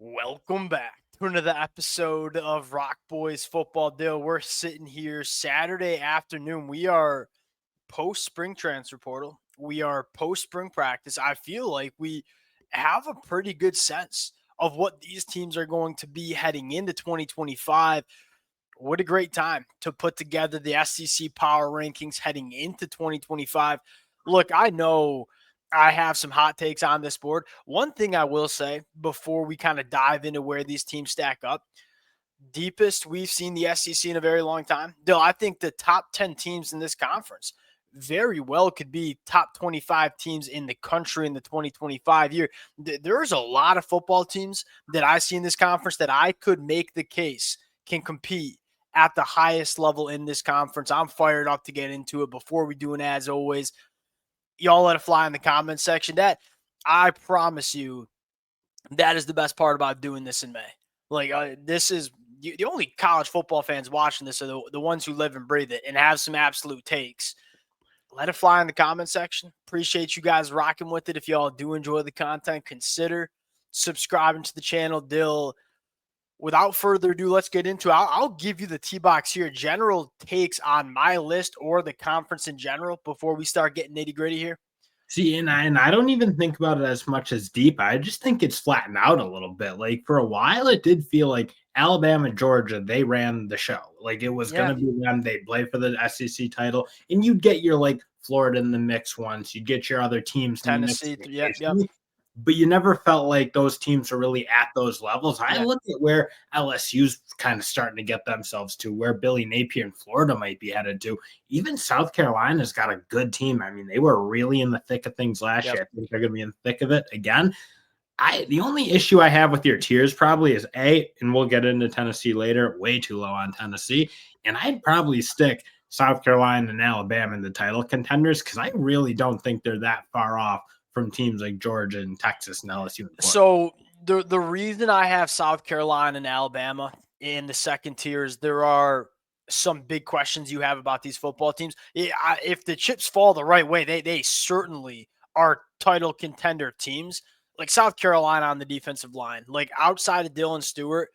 Welcome back to another episode of Rock Boys Football Deal. We're sitting here Saturday afternoon. We are post spring transfer portal. We are post spring practice. I feel like we have a pretty good sense of what these teams are going to be heading into 2025. What a great time to put together the SEC power rankings heading into 2025. Look, I know I have some hot takes on this board. One thing I will say before we kind of dive into where these teams stack up, deepest we've seen the SEC in a very long time. Dill, I think the top 10 teams in this conference very well could be top 25 teams in the country in the 2025 year. There's a lot of football teams that I see in this conference that I could make the case can compete at the highest level in this conference. I'm fired up to get into it. Before we do, and as always, y'all let it fly in the comment section. That, I promise you, that is the best part about doing this in May. This is the only college football fans watching this are the ones who live and breathe it and have some absolute takes. Let it fly in the comment section. Appreciate you guys rocking with it. If y'all do enjoy the content, consider subscribing to the channel. Dill, without further ado, let's get into it. I'll give you the T-box here. General takes on my list or the conference in general before we start getting nitty-gritty here. See, and I don't even think about it as much as deep. I just think it's flattened out a little bit. Like for a while, it did feel like Alabama, Georgia, they ran the show. Like it was going to be them. They'd play for the SEC title, and you'd get your like Florida in the mix once. You'd get your other teams in Tennessee, the yep. mix. But you never felt like those teams are really at those levels. I look at where LSU's kind of starting to get themselves to, where Billy Napier in Florida might be headed to. Even South Carolina's got a good team. I mean, they were really in the thick of things last year. I think they're going to be in the thick of it again. The only issue I have with your tiers probably is and we'll get into Tennessee later, way too low on Tennessee. And I'd probably stick South Carolina and Alabama in the title contenders because I really don't think they're that far off from teams like Georgia and Texas and LSU. So the reason I have South Carolina and Alabama in the second tier is there are some big questions you have about these football teams. If the chips fall the right way, they certainly are title contender teams. Like South Carolina on the defensive line, like outside of Dylan Stewart,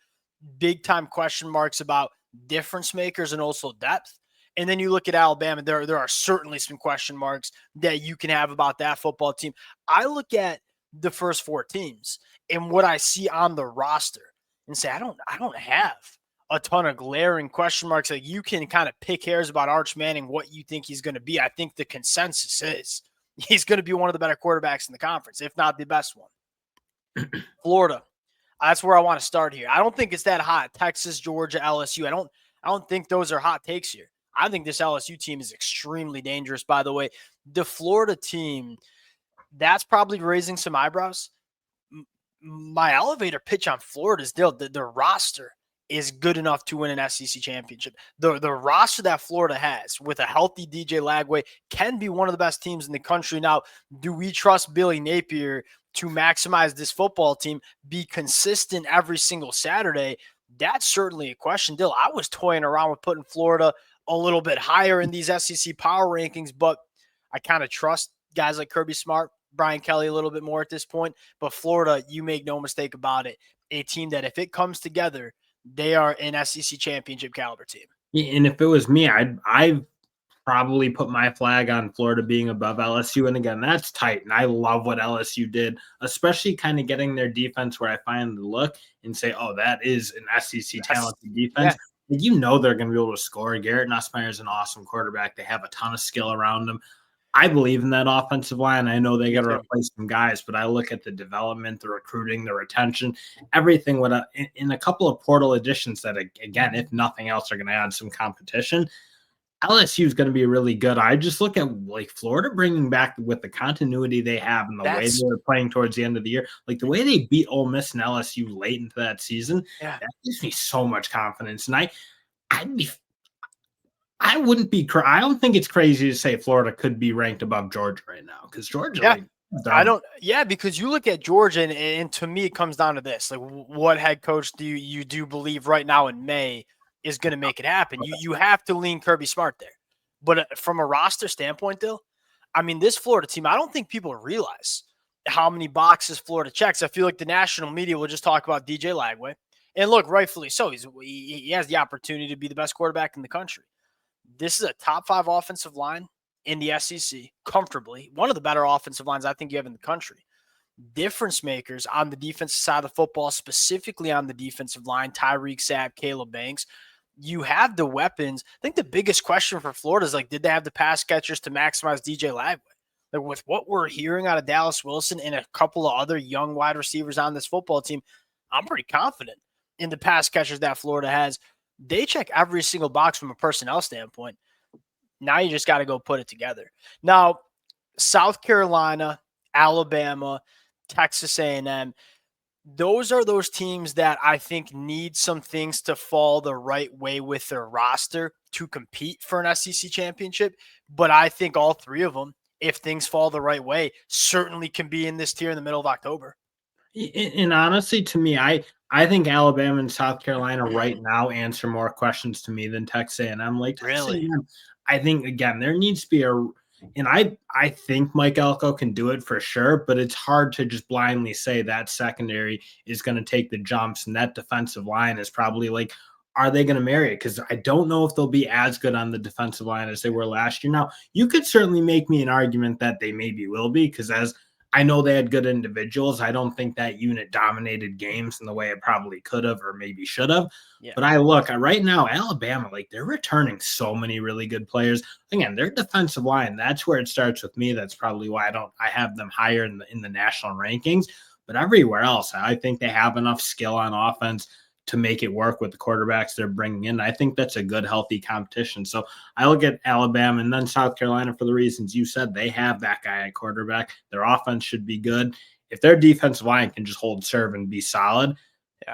big time question marks about difference makers and also depth. And then you look at Alabama, there are certainly some question marks that you can have about that football team. I look at the first four teams and what I see on the roster and say, I don't have a ton of glaring question marks. Like you can kind of pick hairs about Arch Manning, what you think he's going to be. I think the consensus is he's going to be one of the better quarterbacks in the conference, if not the best one. Florida. That's where I want to start here. I don't think it's that hot. Texas, Georgia, LSU. I don't think those are hot takes here. I think this LSU team is extremely dangerous, by the way. The Florida team, that's probably raising some eyebrows. My elevator pitch on Florida is still the roster is good enough to win an SEC championship. The roster that Florida has with a healthy DJ Lagway can be one of the best teams in the country. Now, do we trust Billy Napier to maximize this football team, be consistent every single Saturday? That's certainly a question. Dill, I was toying around with putting Florida a little bit higher in these SEC power rankings, but I kind of trust guys like Kirby Smart, Brian Kelly a little bit more at this point. But Florida, you make no mistake about it, a team that if it comes together, they are an SEC championship caliber team. And if it was me, I'd probably put my flag on Florida being above LSU. And again, that's tight. And I love what LSU did, especially kind of getting their defense where I finally look and say, oh, that is an SEC talented defense. Yeah. You know they're going to be able to score. Garrett Nussmeier is an awesome quarterback. They have a ton of skill around them. I believe in that offensive line. I know they got to replace some guys, but I look at the development, the recruiting, the retention, everything in a couple of portal additions that, again, if nothing else, are going to add some competition. LSU is going to be really good. I just look at like Florida bringing back with the continuity they have and the way they were playing towards the end of the year, like the way they beat Ole Miss and LSU late into that season. That gives me so much confidence. And I wouldn't be. I don't think it's crazy to say Florida could be ranked above Georgia right now because Georgia. Because you look at Georgia and to me it comes down to this: like, what head coach do you believe right now in May is going to make it happen? You have to lean Kirby Smart there, but from a roster standpoint, though, I mean, this Florida team, I don't think people realize how many boxes Florida checks. I feel like the national media will just talk about DJ Lagway. And look, rightfully so. He has the opportunity to be the best quarterback in the country. This is a top 5 offensive line in the SEC, comfortably. One of the better offensive lines I think you have in the country. Difference makers on the defensive side of the football, specifically on the defensive line, Tyreek Sapp, Caleb Banks. You have the weapons. I think the biggest question for Florida is, like, did they have the pass catchers to maximize DJ Lagway? Like, with what we're hearing out of Dallas Wilson and a couple of other young wide receivers on this football team, I'm pretty confident in the pass catchers that Florida has. They check every single box from a personnel standpoint. Now you just got to go put it together. Now, South Carolina, Alabama, Texas A&M, those are those teams that I think need some things to fall the right way with their roster to compete for an SEC championship. But I think all three of them, if things fall the right way, certainly can be in this tier in the middle of October. And honestly, to me, I think Alabama and South Carolina right now answer more questions to me than Texas A&M. Like, Texas Really? A&M, I think, again, there needs to be and I think Mike Elko can do it for sure, but it's hard to just blindly say that secondary is going to take the jumps, and that defensive line is probably like, are they going to marry it? Because I don't know if they'll be as good on the defensive line as they were last year. Now, you could certainly make me an argument that they maybe will be, because as I know they had good individuals, I don't think that unit dominated games in the way it probably could have or maybe should have. Yeah. But I look right now, Alabama, like, they're returning so many really good players. Again, their defensive line, that's where it starts with me. That's probably why I have them higher in the national rankings. But everywhere else, I think they have enough skill on offense to make it work with the quarterbacks they're bringing in. I think that's a good, healthy competition. So I look at Alabama and then South Carolina for the reasons you said. They have that guy at quarterback. Their offense should be good. If their defensive line can just hold serve and be solid,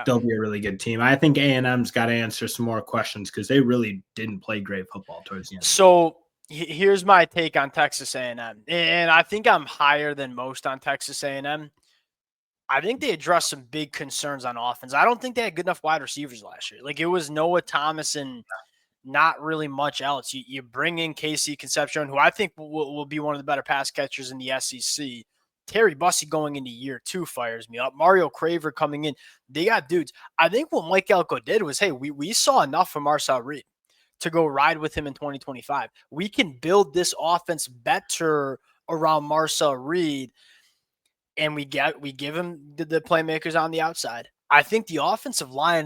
they'll be a really good team. I think A&M's got to answer some more questions because they really didn't play great football towards the end. So here's my take on Texas A&M, and I think I'm higher than most on Texas A&M. I think they addressed some big concerns on offense. I don't think they had good enough wide receivers last year. Like, it was Noah Thomas and not really much else. You bring in Casey Concepcion, who I think will be one of the better pass catchers in the SEC. Terry Bussey going into year 2 fires me up. Mario Craver coming in. They got dudes. I think what Mike Elko did was, hey, we saw enough from Marcel Reed to go ride with him in 2025. We can build this offense better around Marcel Reed, and we give him the playmakers on the outside. I think the offensive line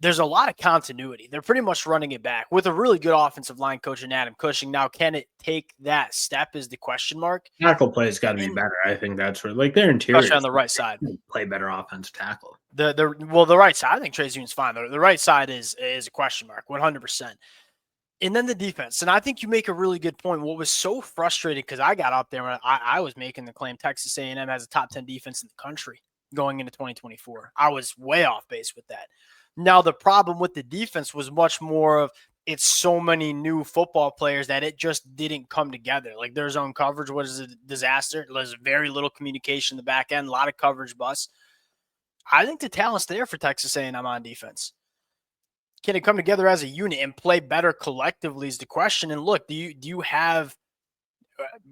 there's a lot of continuity. They're pretty much running it back with a really good offensive line coach in Adam Cushing. Now, can it take that step is the question mark. Tackle play has got to be better. I think that's where, like, their interior, especially on the right side, play better offensive tackle. The right side, I think Trey Zune's fine. The right side is a question mark, 100%. And then the defense. And I think you make a really good point. What was so frustrating, because I got up there when I was making the claim Texas A&M has a top 10 defense in the country going into 2024. I was way off base with that. Now, the problem with the defense was much more of it's so many new football players that it just didn't come together. Like, their zone coverage was a disaster. There's very little communication in the back end, a lot of coverage busts. I think the talent's there for Texas A&M on defense. Can it come together as a unit and play better collectively is the question. And look, do you have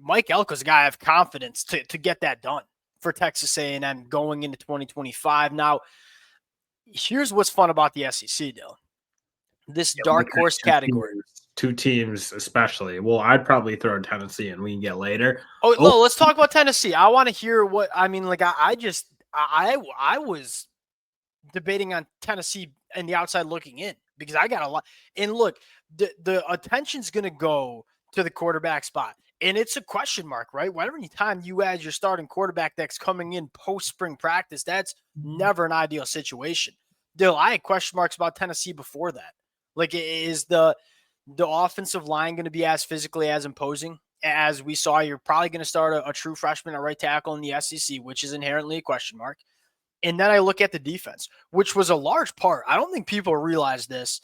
Mike Elko's a guy I have confidence to get that done for Texas A&M going into 2025. Now, here's what's fun about the SEC, Dylan. This dark horse category. Two teams especially. Well, I'd probably throw Tennessee and we can get later. Oh, let's talk about Tennessee. I want to hear what – I mean, like, I was debating on Tennessee and the outside looking in because I got a lot. And look, the attention's going to go to the quarterback spot. And it's a question mark, right? Whenever time you add your starting quarterback that's coming in post-spring practice, that's never an ideal situation. Dill, I had question marks about Tennessee before that. Like, is the offensive line going to be as physically as imposing as we saw? You're probably going to start a true freshman at right tackle in the SEC, which is inherently a question mark. And then I look at the defense, which was a large part. I don't think people realize this.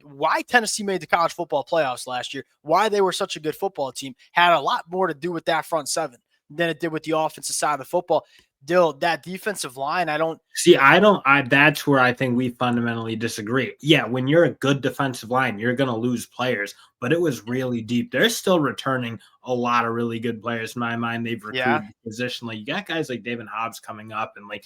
Why Tennessee made the college football playoffs last year, why they were such a good football team, had a lot more to do with that front seven than it did with the offensive side of the football. Dill, that defensive line, I don't see. That's where I think we fundamentally disagree. Yeah, when you're a good defensive line, you're going to lose players, but it was really deep. They're still returning a lot of really good players. In my mind, they've yeah. recruited position. Like you got guys like David Hobbs coming up, and like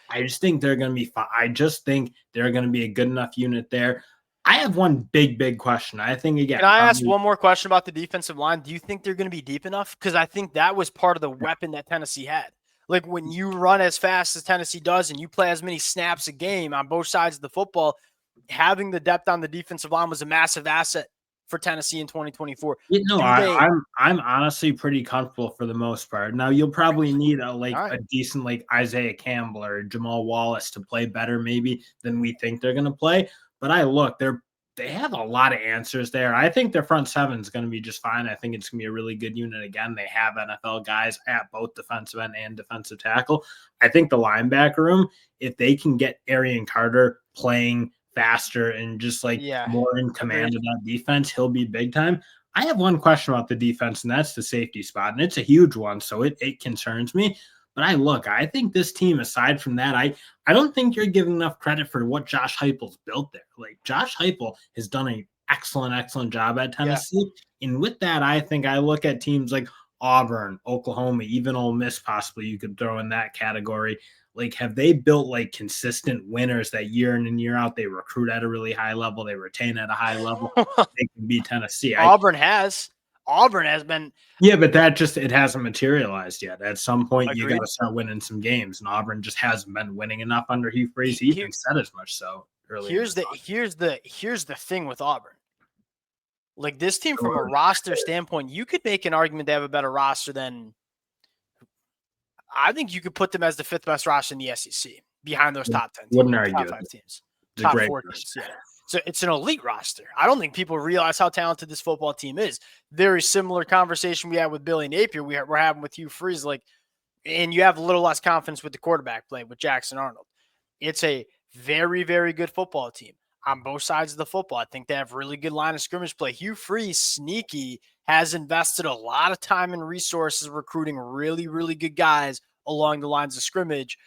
I just think they're going to be fine. I just think they're going to be a good enough unit there. I have one big question. I think again. Can I ask one more question about the defensive line? Do you think they're going to be deep enough? Because I think that was part of the weapon that Tennessee had. Like when you run as fast as Tennessee does and you play as many snaps a game on both sides of the football, having the depth on the defensive line was a massive asset for Tennessee in 2024. You know, I'm honestly pretty comfortable for the most part. Now you'll probably need a decent like Isaiah Campbell or Jamal Wallace to play better maybe than we think they're gonna play. But they have a lot of answers there. I think their front seven is going to be just fine. I think it's going to be a really good unit. Again, they have NFL guys at both defensive end and defensive tackle. I think the linebacker room, if they can get Arian Carter playing faster and just more in command of that defense, he'll be big time. I have one question about the defense, and that's the safety spot, and it's a huge one, so it concerns me. But I think this team, aside from that, I don't think you're giving enough credit for what Josh Heupel's built there. Like Josh Heupel has done an excellent job at Tennessee. Yeah. And with that, I think I look at teams like Auburn, Oklahoma, even Ole Miss, possibly you could throw in that category. Like, have they built consistent winners that year in and year out? They recruit at a really high level. They retain at a high level. They can beat Tennessee. Auburn has been. Yeah, but it hasn't materialized yet. At some point, you got to start winning some games, and Auburn just hasn't been winning enough under Hugh Freeze. He even said as much so earlier. Here's the thing with Auburn. Like this team, from a roster standpoint, you could make an argument they have a better roster than. I think you could put them as the 5th best roster in the SEC behind those top 10 teams, Wouldn't argue top 5 teams, top 4 teams. Yeah. So it's an elite roster. I don't think people realize how talented this football team is. Very similar conversation we had with Billy Napier. We're having with Hugh Freeze, and you have a little less confidence with the quarterback play with Jackson Arnold. It's a very, very good football team on both sides of the football. I think they have really good line of scrimmage play. Hugh Freeze, sneaky, has invested a lot of time and resources recruiting really, really good guys along the lines of scrimmage.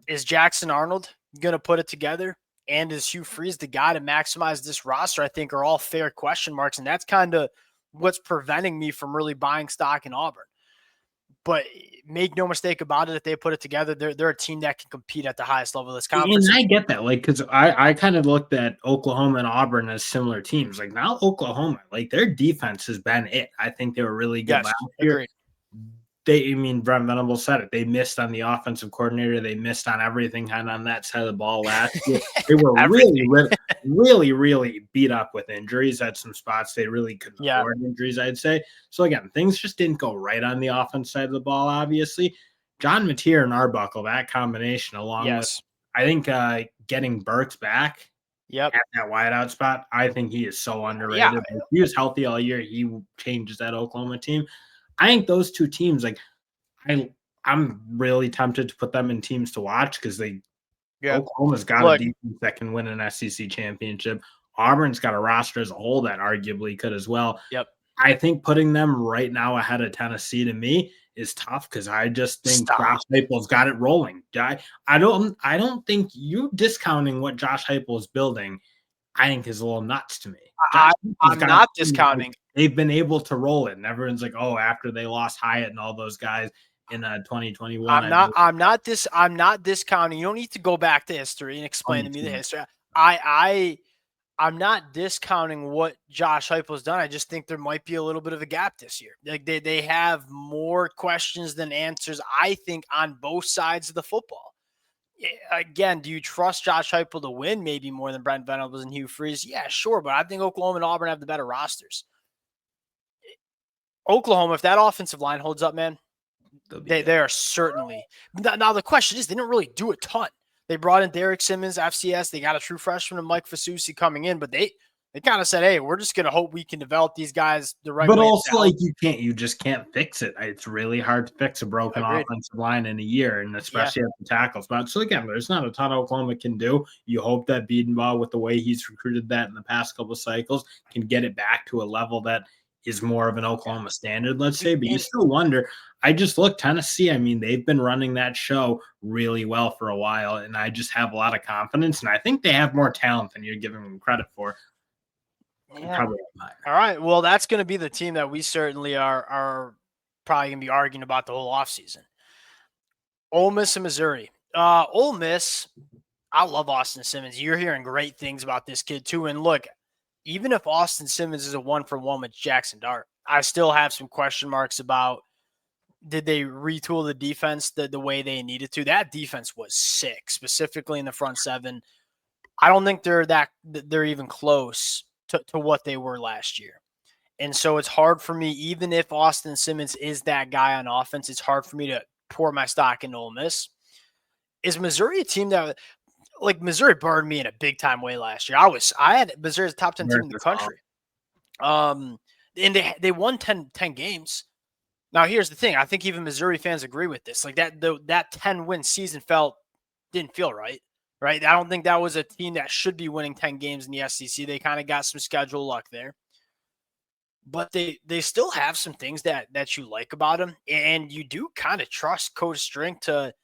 Is Jackson Arnold going to put it together? And is Hugh Freeze the guy to maximize this roster? I think are all fair question marks. And that's kind of what's preventing me from really buying stock in Auburn. But make no mistake about it, if they put it together, they're a team that can compete at the highest level of this conference. And I get that, because I kind of looked at Oklahoma and Auburn as similar teams. Like now Oklahoma, their defense has been it. I think they were really good last year. Agreed. Brent Venables said it. They missed on the offensive coordinator. They missed on everything kind of on that side of the ball last year. They were really beat up with injuries at some spots. They really couldn't afford injuries, I'd say. So again, things just didn't go right on the offense side of the ball, obviously. John Mateer and Arbuckle, that combination, along with, I think, getting Burks back at that wideout spot, I think he is so underrated. Yeah. If he was healthy all year, he changes that Oklahoma team. I think those two teams, I'm really tempted to put them in teams to watch because Oklahoma's got a defense that can win an SEC championship. Auburn's got a roster as a whole that arguably could as well. Yep. I think putting them right now ahead of Tennessee to me is tough because I just think Josh Heupel's got it rolling. I don't think you discounting what Josh Heupel is building, I think is a little nuts to me. I'm not discounting. They've been able to roll it, and everyone's like, "Oh, after they lost Hyatt and all those guys in 2021." I'm not discounting. You don't need to go back to history and explain to me the history. I'm not discounting what Josh Heupel's done. I just think there might be a little bit of a gap this year. They have more questions than answers, I think, on both sides of the football. Again, do you trust Josh Heupel to win maybe more than Brent Venables and Hugh Freeze? Yeah, sure, but I think Oklahoma and Auburn have the better rosters. Oklahoma, if that offensive line holds up, man, they are certainly. Now, the question is, they didn't really do a ton. They brought in Derek Simmons, FCS. They got a true freshman and Mike Fasusi coming in, but they kind of said, hey, we're just going to hope we can develop these guys the right way. But also, you just can't fix it. It's really hard to fix a broken offensive line in a year, and especially at the tackle spot. So again, there's not a ton Oklahoma can do. You hope that Biedenbaugh, with the way he's recruited that in the past couple of cycles, can get it back to a level that is more of an Yeah. Oklahoma standard, let's say, but you And still wonder. I just look Tennessee. I mean, they've been running that show really well for a while, and I just have a lot of confidence. And I think they have more talent than you're giving them credit for. yeah. Probably All right. Well, that's going to be the team that we certainly are probably going to be arguing about the whole offseason. Ole Miss and Missouri. Ole Miss, I love Austin Simmons. You're hearing great things about this kid too. And look, even if Austin Simmons is a 1-for-1 with Jackson Dart, I still have some question marks about did they retool the defense the way they needed to. That defense was sick, specifically in the front seven. I don't think they're even close to what they were last year. And so it's hard for me, even if Austin Simmons is that guy on offense, it's hard for me to pour my stock into Ole Miss. Is Missouri a team that, like, Missouri burned me in a big time way last year? I had Missouri as a top 10 team in the country. And they won 10 games. Now here's the thing. I think even Missouri fans agree with this. Like that 10-win season didn't feel right. Right? I don't think that was a team that should be winning 10 games in the SEC. They kind of got some schedule luck there. But they still have some things that you like about them, and you do kind of trust Coach String to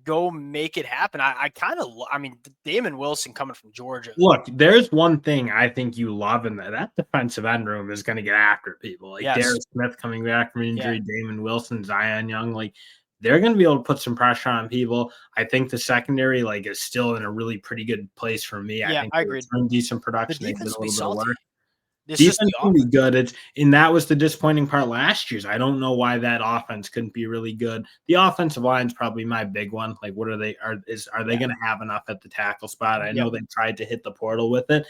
go make it happen. I mean, Damon Wilson coming from Georgia. Look, there's one thing I think you love in that defensive end room is going to get after people. Like Yes. Darius Smith coming back from injury, Damon Wilson, Zion Young, like they're going to be able to put some pressure on people. I think the secondary like is still in a really pretty good place for me. Yeah, I think I agree. decent production. The They did defense a will be little bit of salty. work. This Defense is can be good. And that was the disappointing part last year's. I don't know why that offense couldn't be really good. The offensive line is probably my big one. Like, what are they? Are they going to have enough at the tackle spot? I know they tried to hit the portal with it.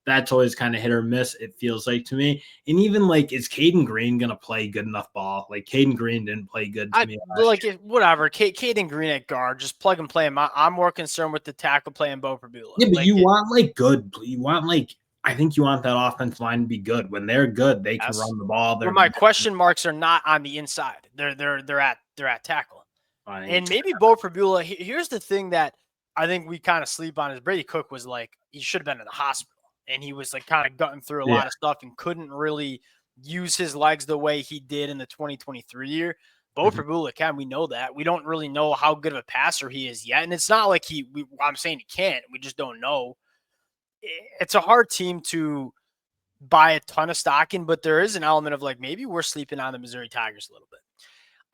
That's always kind of hit or miss, it feels like to me. And even like, is Caden Green going to play good enough ball? Like, Caden Green didn't play good to me last year. Whatever. Caden Green at guard, just plug and play him. I'm more concerned with the tackle play and Bo Prabula. Yeah, but you want like good. You want like. I think you want that offensive line to be good. When they're good, they can run the ball. But my question marks are not on the inside. They're at tackle. And maybe Bo Prabula. Here's the thing that I think we kind of sleep on is Brady Cook was like, he should have been in the hospital. And he was like kind of gutting through a lot of stuff and couldn't really use his legs the way he did in the 2023 year. Bo Prabula can. We know that. We don't really know how good of a passer he is yet. And it's not like I'm saying he can't. We just don't know. It's a hard team to buy a ton of stock in, but there is an element of like maybe we're sleeping on the Missouri Tigers a little bit.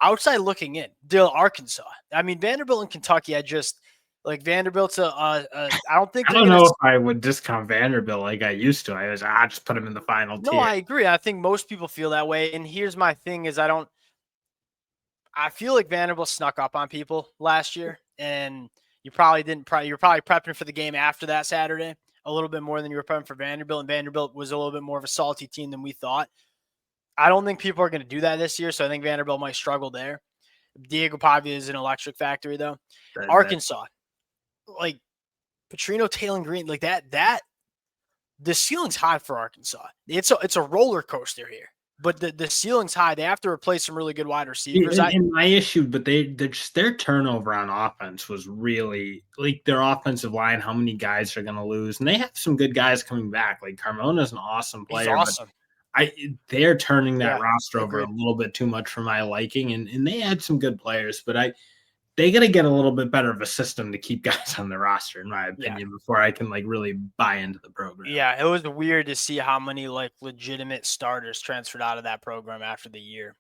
Outside looking in, Arkansas. I mean, Vanderbilt and Kentucky. I just like Vanderbilt's I don't think I don't know if I would discount Vanderbilt like I used to. I just put them in the final tier. No, I agree. I think most people feel that way. And here's my thing: is I feel like Vanderbilt snuck up on people last year, and you probably didn't. You're probably prepping for the game after that Saturday a little bit more than you were prepping for Vanderbilt, and Vanderbilt was a little bit more of a salty team than we thought. I don't think people are going to do that this year, so I think Vanderbilt might struggle there. Diego Pavia is an electric factory, though. Arkansas, like Petrino, Taylor Green, like that. The ceiling's high for Arkansas. It's a roller coaster here. But the ceiling's high. They have to replace some really good wide receivers. And my issue, but their turnover on offense was really like their offensive line. How many guys are going to lose? And they have some good guys coming back. Like Carmona's an awesome player. He's awesome. They're turning that roster over a little bit too much for my liking. And they had some good players, but they got to get a little bit better of a system to keep guys on the roster, in my opinion, before I can like really buy into the program. Yeah, it was weird to see how many like legitimate starters transferred out of that program after the year.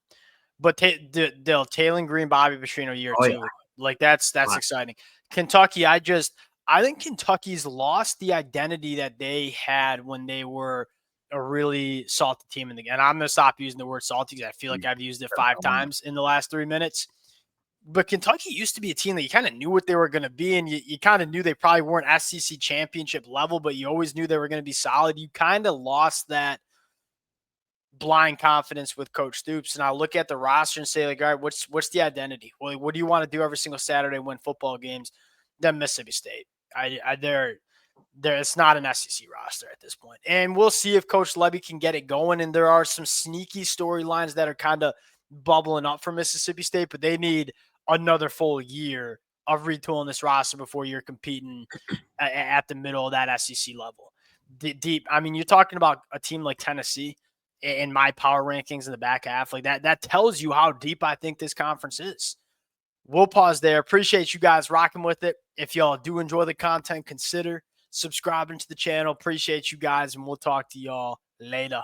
But Taylor Green, Bobby Petrino year two, like that's exciting. Kentucky, I think Kentucky's lost the identity that they had when they were a really salty team in the game. And I'm gonna stop using the word salty because I feel like I've used it 5 times in the last 3 minutes. But Kentucky used to be a team that you kind of knew what they were going to be, and you kind of knew they probably weren't SEC championship level, but you always knew they were going to be solid. You kind of lost that blind confidence with Coach Stoops. And I look at the roster and say, like, all right, what's the identity? Well, what do you want to do every single Saturday, win football games? Then Mississippi State. It's not an SEC roster at this point. And we'll see if Coach Levy can get it going. And there are some sneaky storylines that are kind of bubbling up for Mississippi State, but they need another full year of retooling this roster before you're competing at the middle of that SEC level. Deep. I mean, you're talking about a team like Tennessee. in my power rankings in the back half. Like that tells you how deep I think this conference is. We'll pause there. Appreciate you guys rocking with it. If y'all do enjoy the content, consider subscribing to the channel. Appreciate you guys, and we'll talk to y'all later.